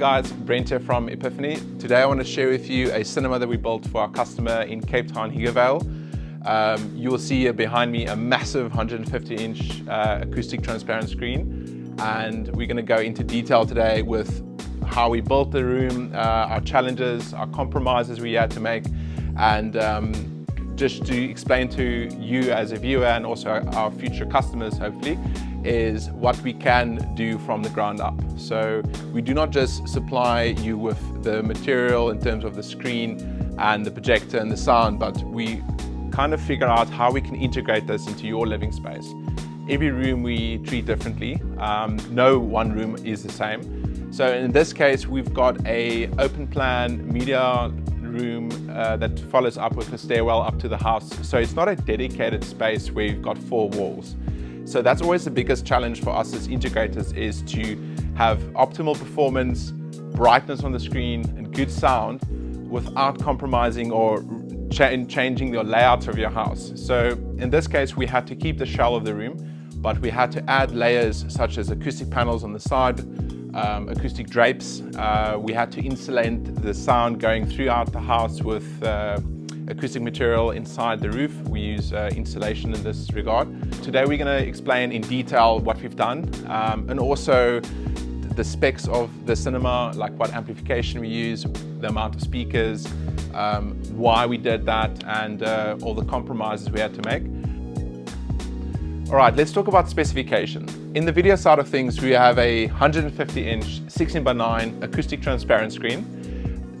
guys, Brent here from E-piphany. Today I want to share with you a cinema that we built for our customer in Cape Town, Higgovale. You will see behind me a massive 150-inch acoustic transparent screen, and we're going to go into detail today with how we built the room, our challenges, our compromises we had to make, and just to explain to you as a viewer and also our future customers hopefully is what we can do from the ground up. So we do not just supply you with the material in terms of the screen and the projector and the sound, but we kind of figure out how we can integrate this into your living space. Every room we treat differently. No one room is the same. So in this case, we've got a open plan media room that follows up with a stairwell up to the house. So it's not a dedicated space where you've got 4 walls. So that's always the biggest challenge for us as integrators, is to have optimal performance, brightness on the screen and good sound without compromising or changing the layout of your house. So in this case, we had to keep the shell of the room, but we had to add layers such as acoustic panels on the side, acoustic drapes. We had to insulate the sound going throughout the house with acoustic material inside the roof. We use insulation in this regard. Today we're going to explain in detail what we've done and also the specs of the cinema, like what amplification we use, the amount of speakers, why we did that, and all the compromises we had to make. Alright, let's talk about specification. In the video side of things, we have a 150-inch 16:9 acoustic transparent screen.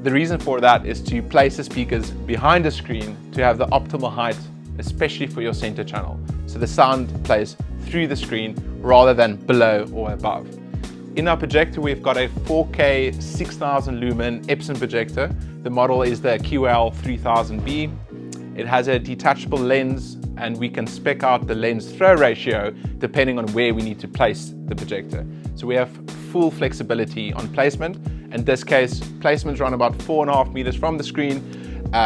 The reason for that is to place the speakers behind the screen to have the optimal height, especially for your center channel. So the sound plays through the screen rather than below or above. In our projector, we've got a 4K 6000 lumen Epson projector. The model is the QL3000B. It has a detachable lens, and we can spec out the lens throw ratio depending on where we need to place the projector. So we have full flexibility on placement. In this case, placements run about 4.5 meters from the screen,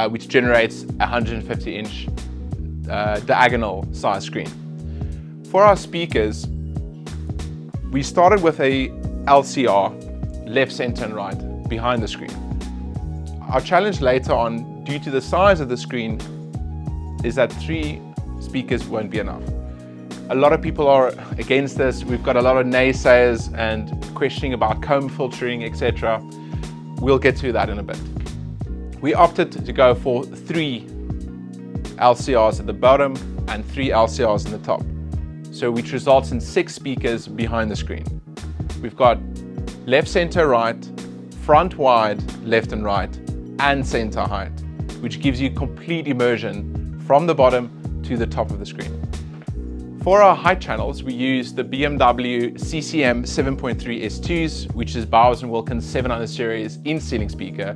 which generates a 150-inch diagonal size screen. For our speakers, we started with a LCR, left, center and right, behind the screen. Our challenge later on, due to the size of the screen, is that 3 speakers won't be enough. A lot of people are against this. We've got a lot of naysayers and questioning about comb filtering, etc. We'll get to that in a bit. We opted to go for 3 LCRs at the bottom and 3 LCRs in the top. So which results in 6 speakers behind the screen. We've got left, center, right, front wide, left and right, and center height, which gives you complete immersion from the bottom to the top of the screen. For our height channels, we use the BMW CCM 7.3 S2s, which is Bowers & Wilkins 700 series in-ceiling speaker.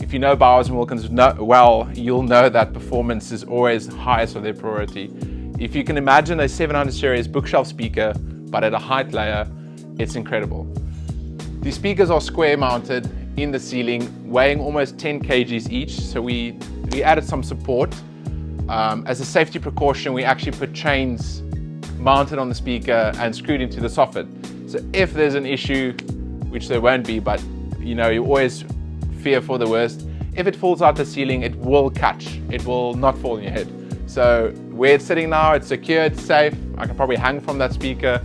If you know Bowers & Wilkins well, you'll know that performance is always highest of their priority. If you can imagine a 700 series bookshelf speaker, but at a height layer, it's incredible. These speakers are square mounted in the ceiling, weighing almost 10 kgs each, so we added some support. As a safety precaution, we actually put chains mounted on the speaker and screwed into the soffit. So if there's an issue, which there won't be, but you always fear for the worst, if it falls out the ceiling, it will catch. It will not fall on your head. So where it's sitting now, it's secure, it's safe. I can probably hang from that speaker.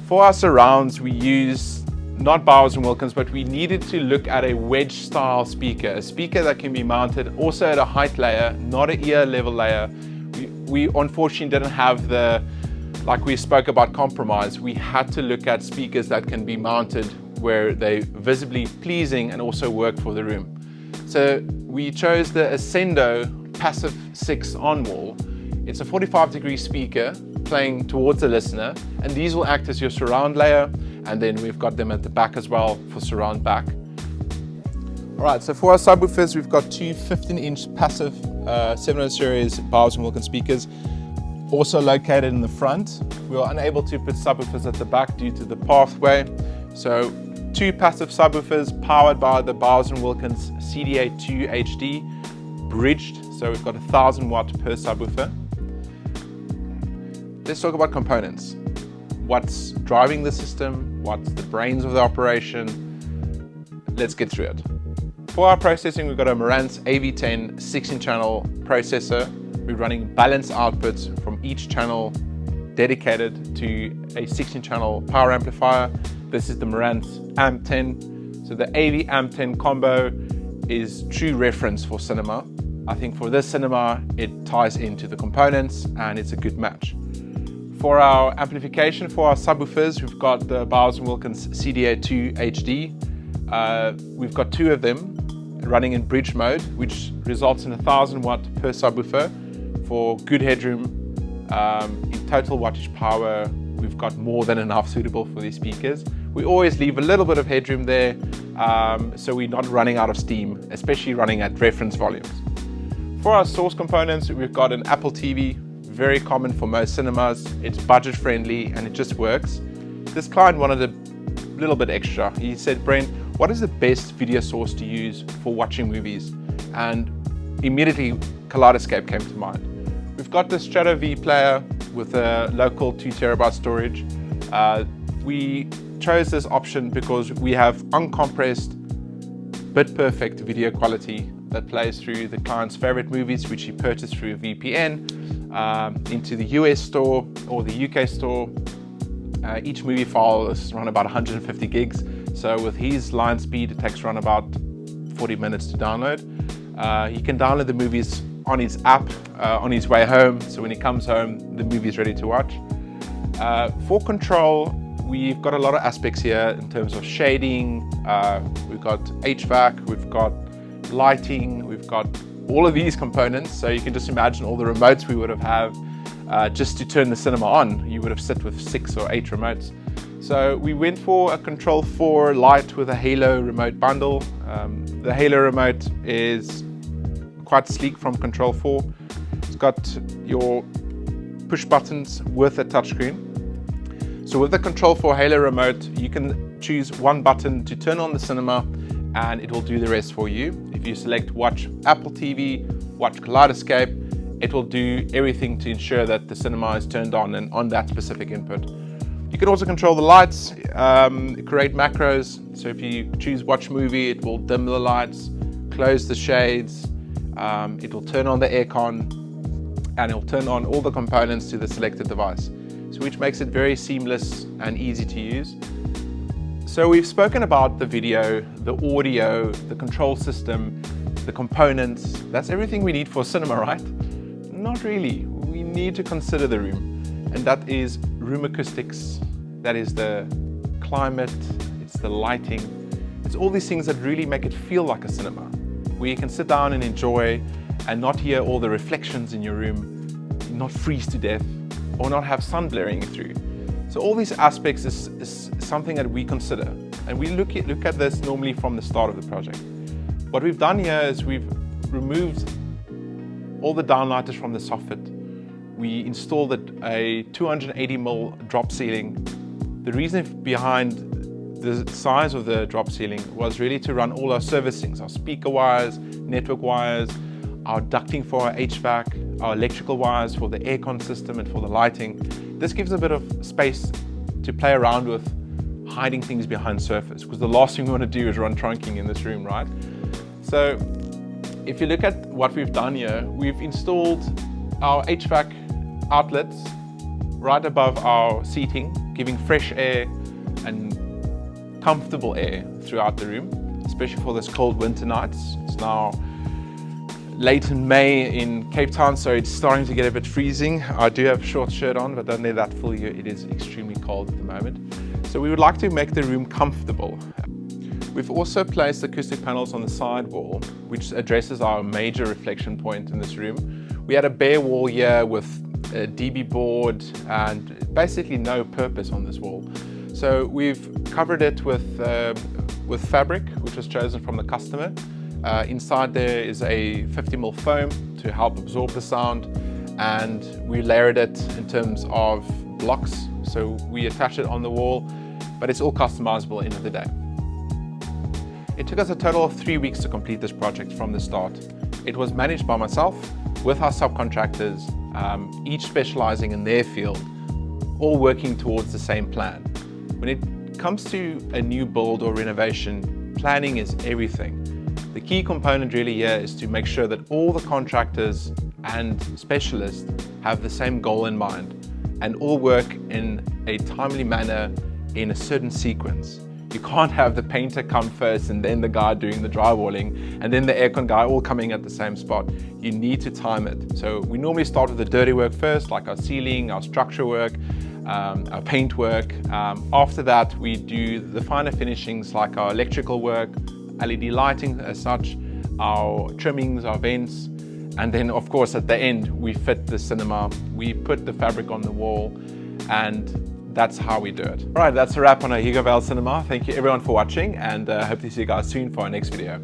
For our surrounds, we use not Bowers & Wilkins, but we needed to look at a wedge style speaker, a speaker that can be mounted also at a height layer, not an ear level layer. We unfortunately didn't have the, like we spoke about, compromise. We had to look at speakers that can be mounted where they're visibly pleasing and also work for the room. So we chose the Ascendo Passive 6 on wall. It's a 45-degree speaker playing towards the listener, and these will act as your surround layer, and then we've got them at the back as well for surround back. Alright, so for our subwoofers, we've got 2 15-inch passive 700 series Bowers & Wilkins speakers, also located in the front. We were unable to put subwoofers at the back due to the pathway. So 2 passive subwoofers powered by the Bowers & Wilkins CDA2 HD, bridged, so we've got 1000 watt per subwoofer. Let's talk about components. what's driving the system, what's the brains of the operation. Let's get through it. For our processing, we've got a Marantz AV10 16-channel processor. We're running balanced outputs from each channel dedicated to a 16-channel power amplifier. This is the Marantz AMP10. So the AV AMP10 combo is true reference for cinema. I think for this cinema, it ties into the components and it's a good match. For our amplification for our subwoofers, we've got the Bowers & Wilkins CDA2 HD. We've got 2 of them running in bridge mode, which results in 1000 watt per subwoofer for good headroom. In total wattage power, we've got more than enough suitable for these speakers. We always leave a little bit of headroom there, so we're not running out of steam, especially running at reference volumes. For our source components, we've got an Apple TV, very common for most cinemas. It's budget friendly and it just works. This client wanted a little bit extra. He said, Brent, what is the best video source to use for watching movies? And immediately Kaleidoscope came to mind. We've got the Strato V player with a local 2 terabyte storage. We chose this option because we have uncompressed, bit perfect video quality that plays through the client's favorite movies, which he purchased through a VPN, into the US store or the UK store. Each movie file is around about 150 gigs. So with his line speed, it takes around about 40 minutes to download. He can download the movies on his app on his way home. So when he comes home, the movie is ready to watch. For control, we've got a lot of aspects here in terms of shading. We've got HVAC, we've got lighting, we've got all of these components. So you can just imagine all the remotes we would have just to turn the cinema on. You would have sit with 6 or 8 remotes. So we went for a Control 4 Lite with a Halo remote bundle. The Halo remote is quite sleek from Control 4. It's got your push buttons with a touchscreen. So with the Control 4 Halo remote, you can choose one button to turn on the cinema and it will do the rest for you. If you select watch Apple TV, watch Kaleidoscope, it will do everything to ensure that the cinema is turned on and on that specific input. You can also control the lights, create macros. So if you choose watch movie, it will dim the lights, close the shades, it will turn on the aircon, and it will turn on all the components to the selected device. So which makes it very seamless and easy to use. So we've spoken about the video, the audio, the control system, the components. That's everything we need for cinema, right? Not really. We need to consider the room, and that is room acoustics, that is the climate, it's the lighting. It's all these things that really make it feel like a cinema, where you can sit down and enjoy and not hear all the reflections in your room, not freeze to death, or not have sun blaring through. So all these aspects is something that we consider, and we look at this normally from the start of the project. What we've done here is we've removed all the downlighters from the soffit. We installed a 280mm drop ceiling. The reason behind the size of the drop ceiling was really to run all our servicings, our speaker wires, network wires, our ducting for our HVAC, our electrical wires for the aircon system and for the lighting. This gives a bit of space to play around with hiding things behind surface, because the last thing we want to do is run trunking in this room, right? So if you look at what we've done here, we've installed our HVAC outlets right above our seating, giving fresh air and comfortable air throughout the room, especially for this cold winter nights. It's now late in May in Cape Town, so it's starting to get a bit freezing. I do have a short shirt on, but don't let that fool you. It is extremely cold at the moment. So we would like to make the room comfortable. We've also placed acoustic panels on the side wall, which addresses our major reflection point in this room. We had a bare wall here with a DB board and basically no purpose on this wall. So we've covered it with fabric, which was chosen from the customer. Inside there is a 50mm foam to help absorb the sound, and we layered it in terms of blocks. So we attach it on the wall, but it's all customizable end of the day. It took us a total of 3 weeks to complete this project from the start. It was managed by myself with our subcontractors, each specializing in their field. all working towards the same plan. When it comes to a new build or renovation, planning is everything. The key component really here is to make sure that all the contractors and specialists have the same goal in mind and all work in a timely manner in a certain sequence. You can't have the painter come first and then the guy doing the drywalling and then the aircon guy all coming at the same spot. You need to time it. So we normally start with the dirty work first, like our ceiling, our structure work, our paint work. After that, we do the finer finishings like our electrical work, LED lighting as such, our trimmings, our vents, and then of course at the end we fit the cinema, we put the fabric on the wall, and that's how we do it. All right, that's a wrap on our Higgovale cinema. Thank you everyone for watching, and hope to see you guys soon for our next video.